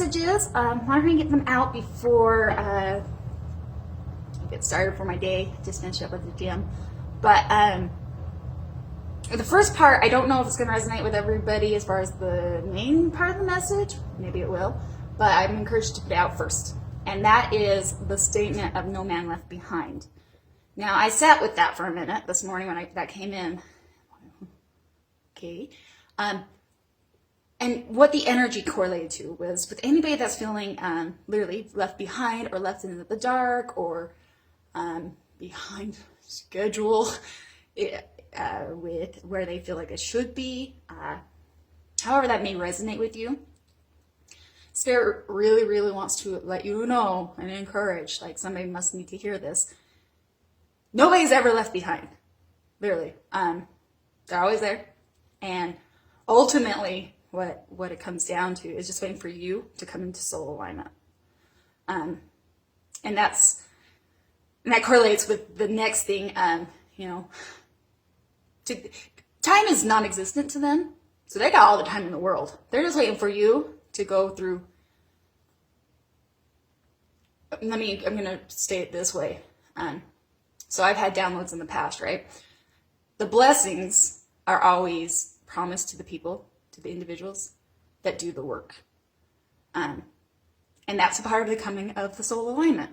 messages. Wanted to get them out before I get started for my day. Just finished up at the gym. But the first part, I don't know if it's going to resonate with everybody as far as the main part of the message. Maybe it will. But I'm encouraged to put it out first. And that is the statement of no man left behind. Now, I sat with that for a minute this morning when that came in. Okay. And what the energy correlated to was with anybody that's feeling literally left behind or left in the dark or behind schedule with where they feel like it should be, however that may resonate with you. Spirit really, really wants to let you know and encourage, like somebody must need to hear this. Nobody's ever left behind, literally. They're always there. And ultimately, what it comes down to is just waiting for you to come into soul alignment. And that correlates with the next thing, time is non-existent to them. So they got all the time in the world. They're just waiting for you to go through. I'm going to state it this way. So I've had downloads in the past, right? The blessings are always promised to the people, to the individuals that do the work. And that's a part of the coming of the soul alignment.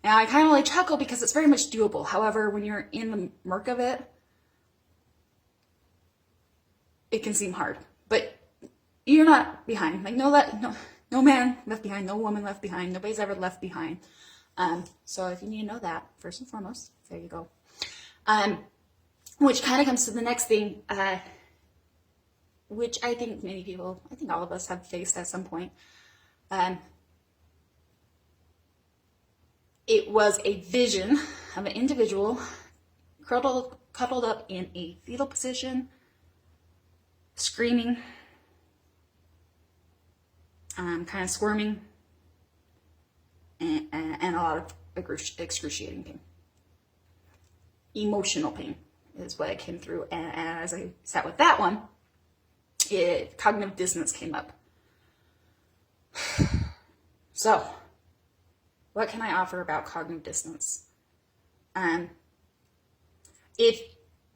Now, I kind of like chuckle because it's very much doable. However, when you're in the murk of it, it can seem hard. But you're not behind. Like, no man left behind, no woman left behind, nobody's ever left behind. So if you need to know that, first and foremost, there you go. Which kind of comes to the next thing, which I think all of us have faced at some point. It was a vision of an individual cuddled up in a fetal position, screaming, kind of squirming, and a lot of excruciating pain. Emotional pain is what I came through. And as I sat with that one, cognitive dissonance came up. So, what can I offer about cognitive dissonance? If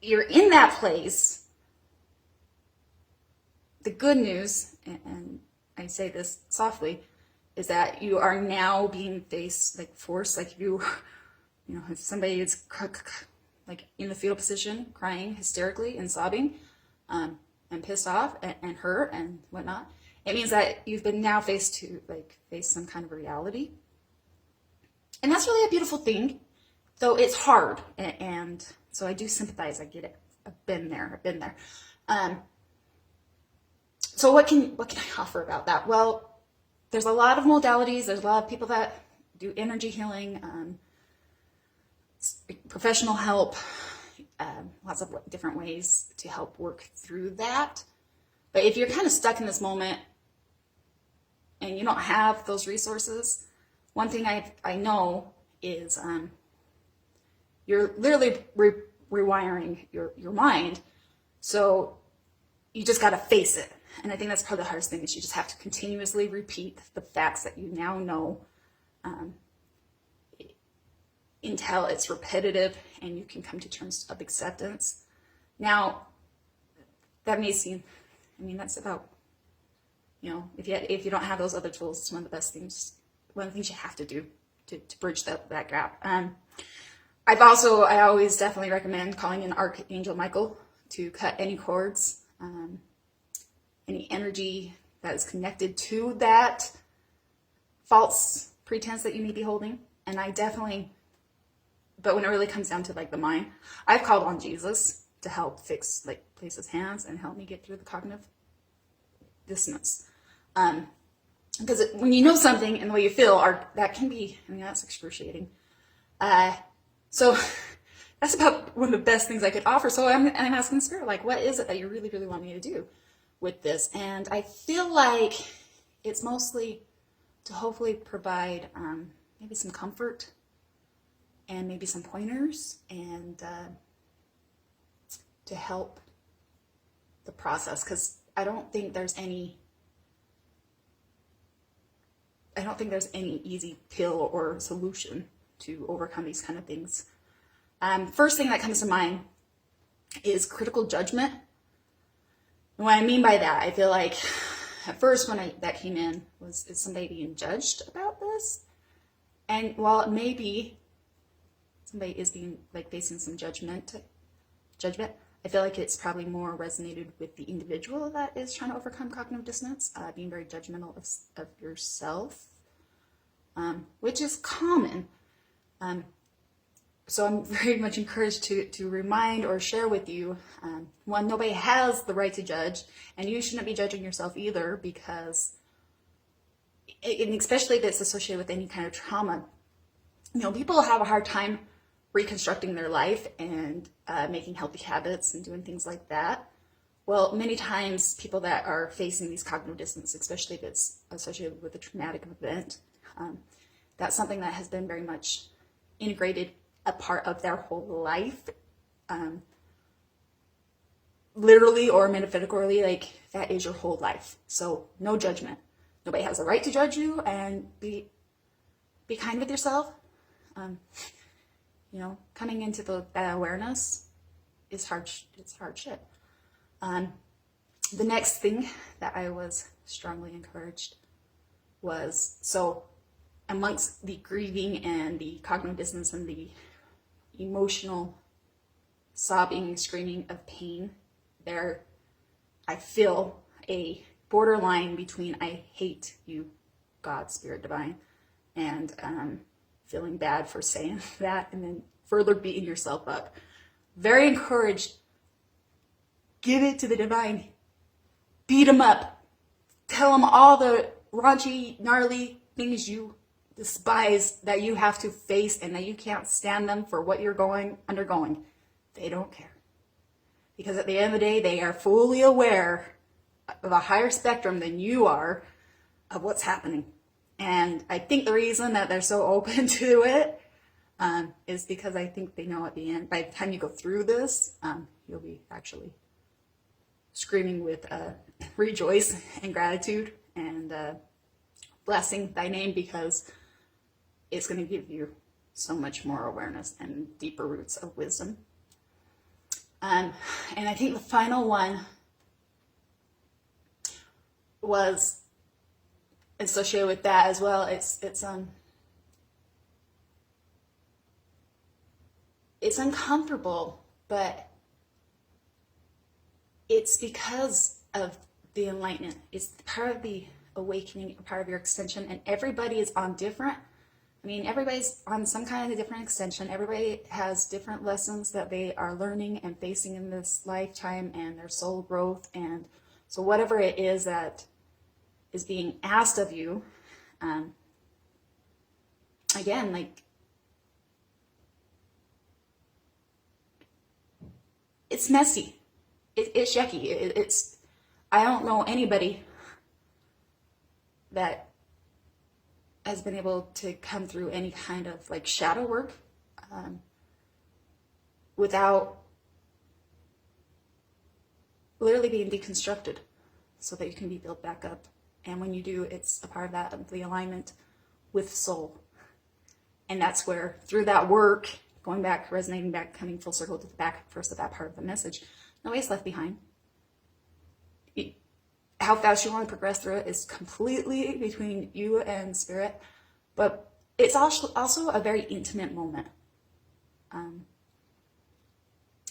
you're in that place, the good news, and I say this softly, is that you are now being forced, like if somebody is like in the fetal position, crying hysterically and sobbing, and pissed off and hurt and whatnot, it means that you've been now face some kind of reality. And that's really a beautiful thing, though it's hard. And so I do sympathize. I get it. I've been there. So what can I offer about that? Well, there's a lot of modalities. There's a lot of people that do energy healing, professional help, lots of different ways to help work through that. But if you're kind of stuck in this moment and you don't have those resources, one thing I know is you're literally rewiring your mind. So you just got to face it. And I think that's probably the hardest thing, is you just have to continuously repeat the facts that you now know until it's repetitive and you can come to terms of acceptance. Now, that may seem, that's about, if you don't have those other tools, it's one of the things you have to do to bridge that gap. I always definitely recommend calling in Archangel Michael to cut any cords, any energy that is connected to that false pretense that you may be holding. And but when it really comes down to the mind, I've called on Jesus to help place his hands and help me get through the cognitive dissonance. Because when you know something and the way you feel, that can be, that's excruciating. So that's about one of the best things I could offer. So I'm asking Spirit, what is it that you really, really want me to do with this? And I feel like it's mostly to hopefully provide maybe some comfort and maybe some pointers and to help the process. Because I don't think there's any don't think there's any easy pill or solution to overcome these kind of things. First thing that comes to mind is critical judgment. And what I mean by that, I feel like at first when that came in is somebody being judged about this? And while maybe somebody is being facing some judgment, I feel like it's probably more resonated with the individual that is trying to overcome cognitive dissonance, being very judgmental of yourself, which is common. So I'm very much encouraged to remind or share with you, one, nobody has the right to judge, and you shouldn't be judging yourself either, because, and especially if it's associated with any kind of trauma, people have a hard time reconstructing their life and making healthy habits and doing things like that. Well, many times people that are facing these cognitive dissonance, especially if it's associated with a traumatic event, that's something that has been very much integrated a part of their whole life, literally or metaphorically, that is your whole life. So no judgment. Nobody has a right to judge you, and be kind with yourself. Coming into that awareness is hard. It's hard shit. The next thing that I was strongly encouraged was, so amongst the grieving and the cognitive dissonance and the emotional sobbing, screaming of pain, there I feel a borderline between I hate you, God, Spirit Divine, and feeling bad for saying that, and then further beating yourself up. Very encouraged. Give it to the divine. Beat them up. Tell them all the raunchy, gnarly things you despise that you have to face and that you can't stand them for what you're undergoing. They don't care. Because at the end of the day, they are fully aware of a higher spectrum than you are of what's happening. And I think the reason that they're so open to it is because I think they know at the end, by the time you go through this, you'll be actually screaming with rejoice and gratitude and blessing thy name, because it's going to give you so much more awareness and deeper roots of wisdom. And I think the final one was associated with that as well. It's uncomfortable, but it's because of the enlightenment. It's part of the awakening, part of your extension, and everybody is on different. Everybody's on some kind of different extension. Everybody has different lessons that they are learning and facing in this lifetime, and their soul growth. And so whatever it is that is being asked of you, again, it's messy. It's yucky. I don't know anybody that has been able to come through any kind of shadow work without literally being deconstructed so that you can be built back up. And when you do, it's a part of that, of the alignment with soul. And that's where, through that work, going back, resonating back, coming full circle to the back first of that part of the message, nobody's left behind. How fast you want to progress through it is completely between you and spirit, but it's also a very intimate moment.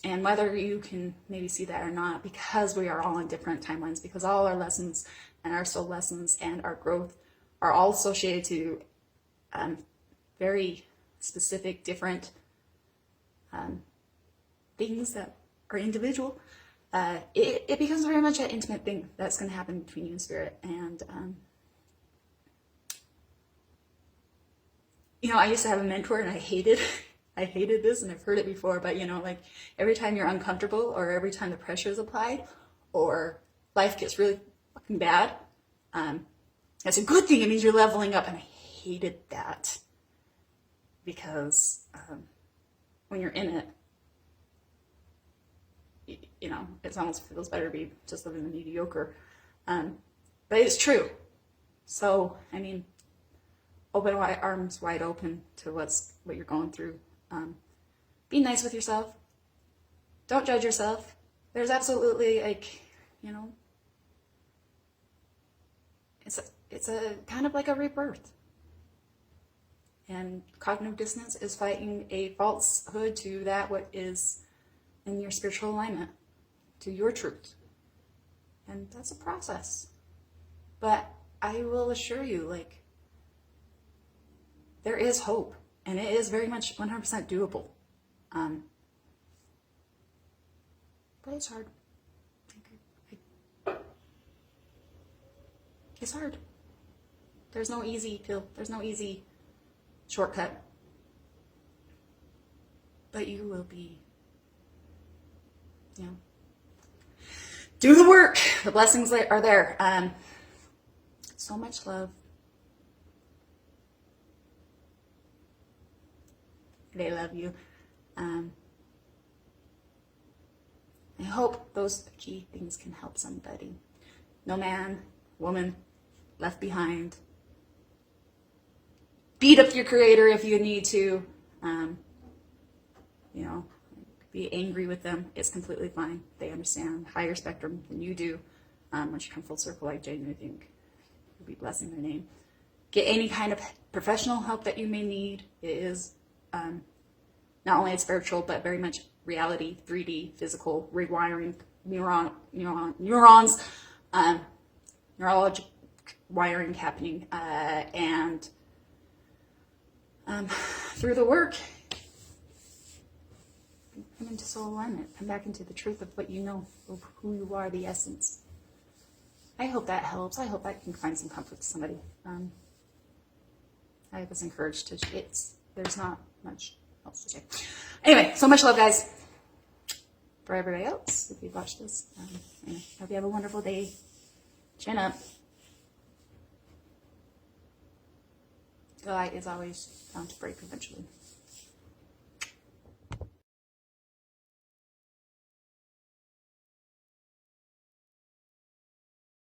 And whether you can maybe see that or not, because we are all on different timelines, because all our lessons and our soul lessons and our growth are all associated to very specific, different things that are individual. It becomes very much an intimate thing that's going to happen between you and spirit. And I used to have a mentor, and I hated this, and I've heard it before, but every time you're uncomfortable, or every time the pressure is applied, or life gets really fucking bad, that's a good thing. It means you're leveling up. And I hated that, because when you're in it, it almost feels better to be just living the mediocre. But it's true. So, open wide, arms wide open to what you're going through. Be nice with yourself. Don't judge yourself. There's absolutely, like, you know, it's a kind of like a rebirth. And cognitive dissonance is fighting a falsehood to that what is in your spiritual alignment, to your truth. And that's a process. But I will assure you, like, there is hope. And it is very much 100% doable. But it's hard. It's hard. There's no easy pill. There's no easy shortcut. But you will be, you know, do the work. The blessings are there. So much love. They love you. I hope those key things can help somebody. No man, woman, left behind. Beat up your creator if you need to. You know, be angry with them. It's completely fine. They understand higher spectrum than you do. Once you come full circle, I genuinely think you'll be blessing their name. Get any kind of professional help that you may need. It is not only spiritual, but very much reality, 3D, physical, rewiring neurons, neurologic wiring happening, and through the work, come into soul alignment, come back into the truth of what you know, of who you are, the essence. I hope that helps. I hope I can find some comfort to somebody. I was encouraged to, there's not much else to say. Anyway, so much love, guys. For everybody else, if you've watched this, anyway, hope you have a wonderful day. Chin up. The light is always bound to break eventually.